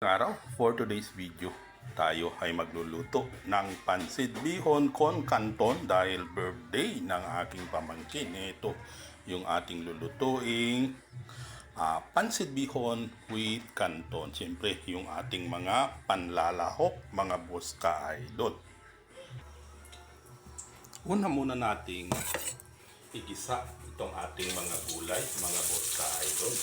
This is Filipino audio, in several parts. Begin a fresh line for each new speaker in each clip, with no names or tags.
araw, for today's video, tayo ay magluluto ng pansit bihon con canton dahil birthday ng aking pamangkin. Ito yung ating lulutuing pansit bihon with canton. Siyempre, yung ating mga panlalahok, mga boss ka-idol. Una muna nating igisa itong ating mga gulay, mga boss ka-idol.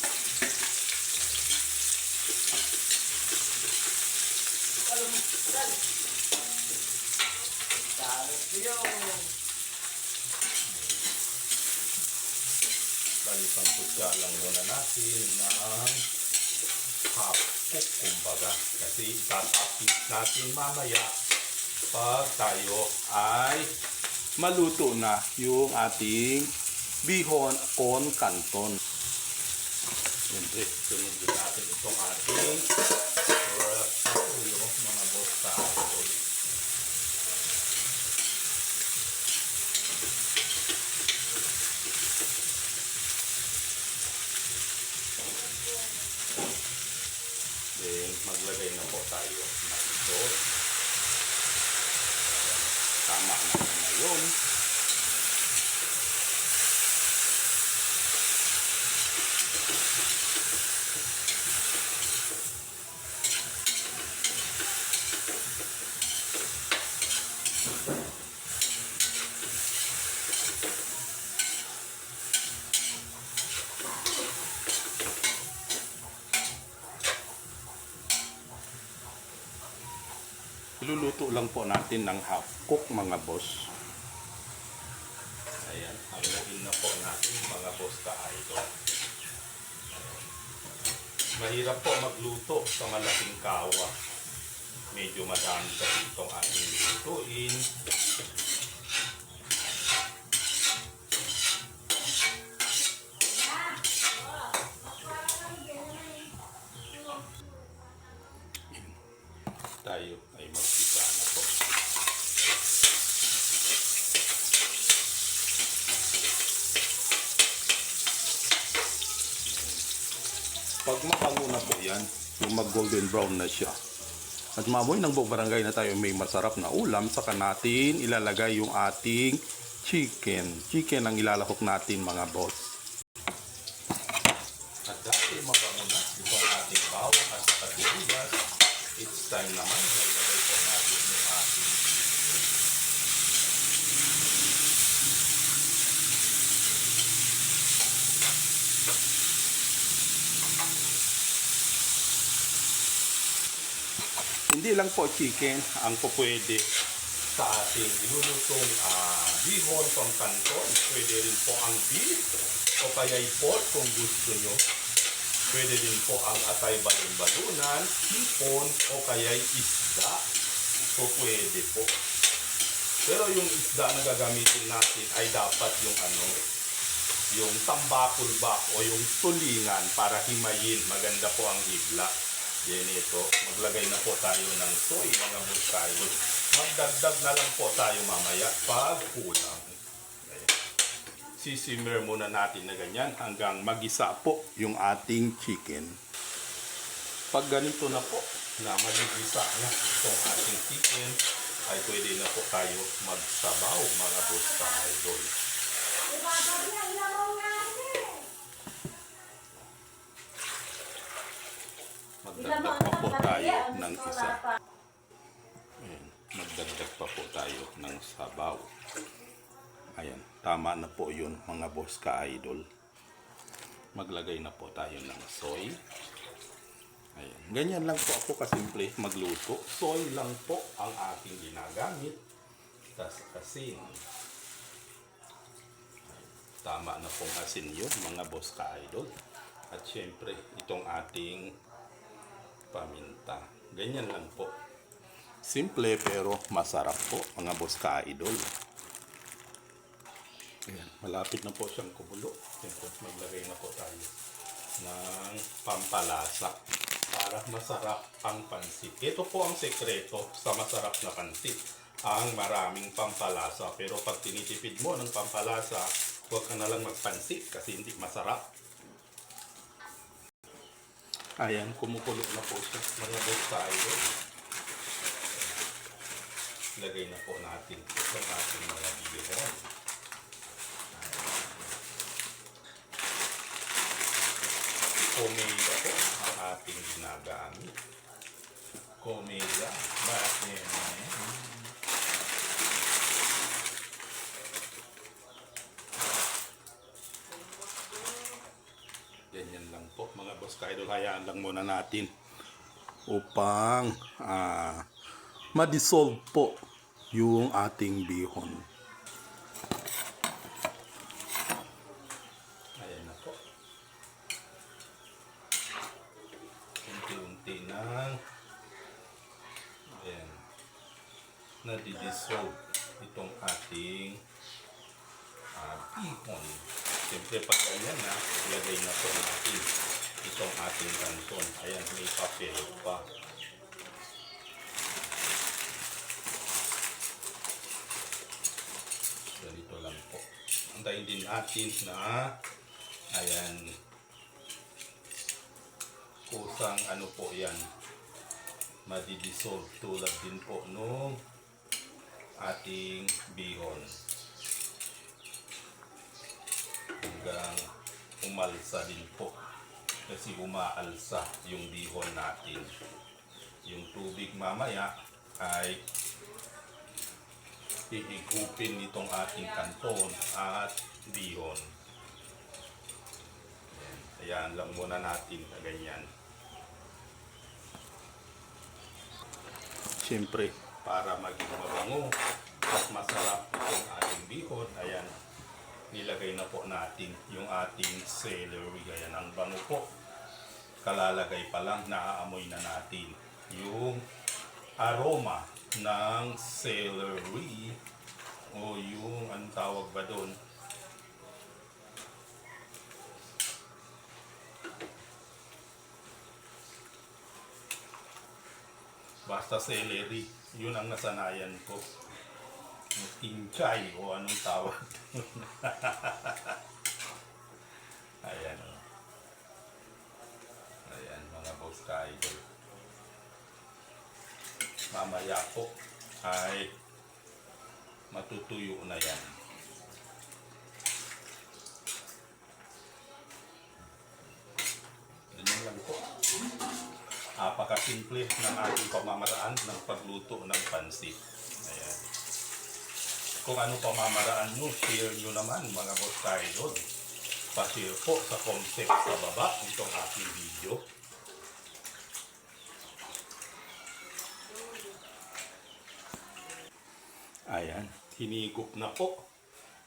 Balikan kutsa lang muna natin ng half cook kumbaga. Kasi itatapis natin mamaya pag tayo ay maluto na yung ating bihon con canton. Siyempre, sunod din natin itong ating mga boss ka-idol. Then, maglagay na po tayo ng ito. Tama naman na yun. Iluluto lang po natin ng half cook mga boss. Ayan, hanggain na po natin mga boss ka-idol. Mahirap po magluto sa malaking kawa. Medyo madami kasi itong ating lutuin. Tayo ay mag-isa na po. Pag mabango na po yan, yung mag-golden brown na siya, at mamoy ng buong barangay na tayo may masarap na ulam, saka natin ilalagay yung ating chicken. Chicken ang ilalahok natin mga boss. At dahil mabango na itong ating bawang at saka sibuyas, it's time naman na ilagay po natin yung ating hindi lang po chicken ang pupwede sa ating ilulutong bihon con canton. Pwede rin po ang beef o kaya'y pork kung gusto nyo. Pwede din po ang atay balon-balunan, hipon o kaya'y isda. So pwede po. Pero yung isda na gagamitin natin ay dapat yung tambakulbak o yung tulingan para himayin. Maganda po ang hibla. Yan ito. Maglagay na po tayo ng soy mga boss ka-idol. Magdagdag na lang po tayo mamaya pag kulang. Sisimmer muna natin na ganyan hanggang magisa po yung ating chicken. Pag ganito na po na magigisa na itong ating chicken, ay pwede na po tayo magsabaw mga boss ka-idol. Magdagdag pa po tayo ng isa. Ayan, magdagdag pa po tayo ng sabaw. Ayan, tama na po yun mga boss ka-idol. Maglagay na po tayo ng soy. Ayan, ganyan lang po ako kasimple magluto. Soy lang po ang aking ginagamit. Tas asin. Tama na pong asin yun mga boss ka-idol. At syempre itong ating paminta. Ganyan lang po. Simple pero masarap po mga boss ka-idol. Ayan, malapit na po siyang kumulo. Siyempre, maglagay na po tayo ng pampalasa para masarap ang pansit. Ito po ang sekreto sa masarap na pansit. Ang maraming pampalasa. Pero pag tinitipid mo ng pampalasa, huwag ka na lang magpansit kasi hindi masarap. Ayan, kumukulo na po siya. Mga boss tayo. Lagay na po natin sa ating mga bihon. Komela po ang ating ginagamit. Komela. Bakit ganyan lang po mga boss kaidol. Hayaan lang muna natin upang ma-dissolve po yung ating bihon. Ayan na po. Unti-unti na. Ayan. Nadi-dissolve itong ating bihon. Siyempre pag ganyan na, ilagay na po natin itong ating kanton. Ayan, may papel pa. Ganito lang po. Antayin din natin na ayan, kusang ano po yan, madi-dissolve tulad din po nung ating bihon. Hanggang umalsa din po. Kasi umaalsa yung bihon natin. Yung tubig mamaya ay hihigupin nitong ating kanton at bihon. Ayan lang muna natin na ganyan. Siyempre, para maging mabango at masarap itong ating bihon, ayan, nilagay na po natin yung ating celery. Ayan, ang bango po. Kalalagay pa lang, naaamoy na natin yung aroma ng celery o yung anong tawag ba doon? Basta celery, yun ang nasanayan ko. Kinchay o anong tawag. Ayan. Ayan mga boss ka-idol. Mamaya po ay matutuyo na yan. Ganyan lang po. Apakasimple ng ating pamamaraan ng pagluto ng pansit. Ayan. Kung ano pamamaraan nyo, share nyo naman mga boss ka-idol. Pa-share po sa comment sa baba itong aking video. Ayan, hinigop na po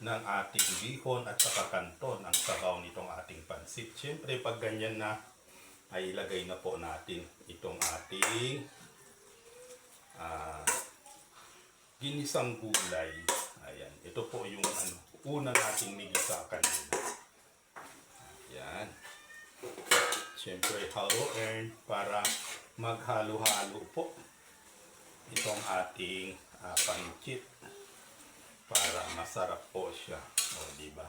ng ating bihon at saka kanton ang sabaw nitong ating pansit. Siyempre pag ganyan na, ay ilagay na po natin itong ating ginisang gulay. Ayan, ito po yung unang ating nigisa kanina. Ayan. Siyempre, haluin para maghalo-halo po itong ating pancit para masarap po siya. O, diba?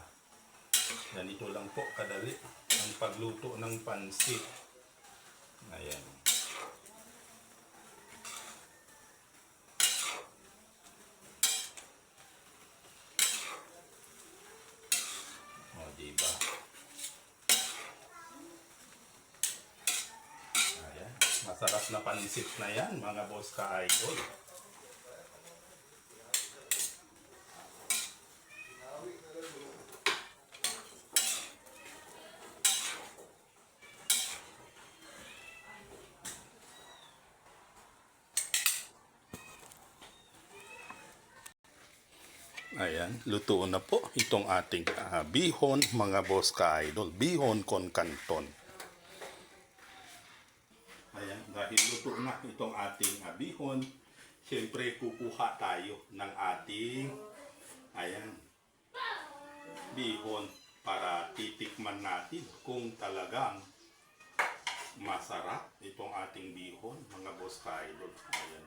Ganito lang po kadali ang pagluto ng pansit. Ayan. O, diba? Ayan. Masarap na pansit na yan, mga boss ka-idol. Ayan, luto na po itong ating bihon, mga boss ka-idol. Bihon con canton. Ayan, dahil luto na itong ating bihon, siyempre kukuha tayo ng ating bihon para titikman natin kung talagang masarap itong ating bihon, mga boss ka-idol. Ayan.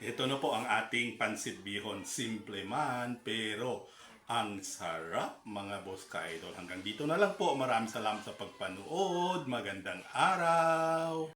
Ito na po ang ating pansit bihon. Simple man, pero ang sarap mga boss ka-idol. Hanggang dito na lang po. Maraming salamat sa pagpanood. Magandang araw!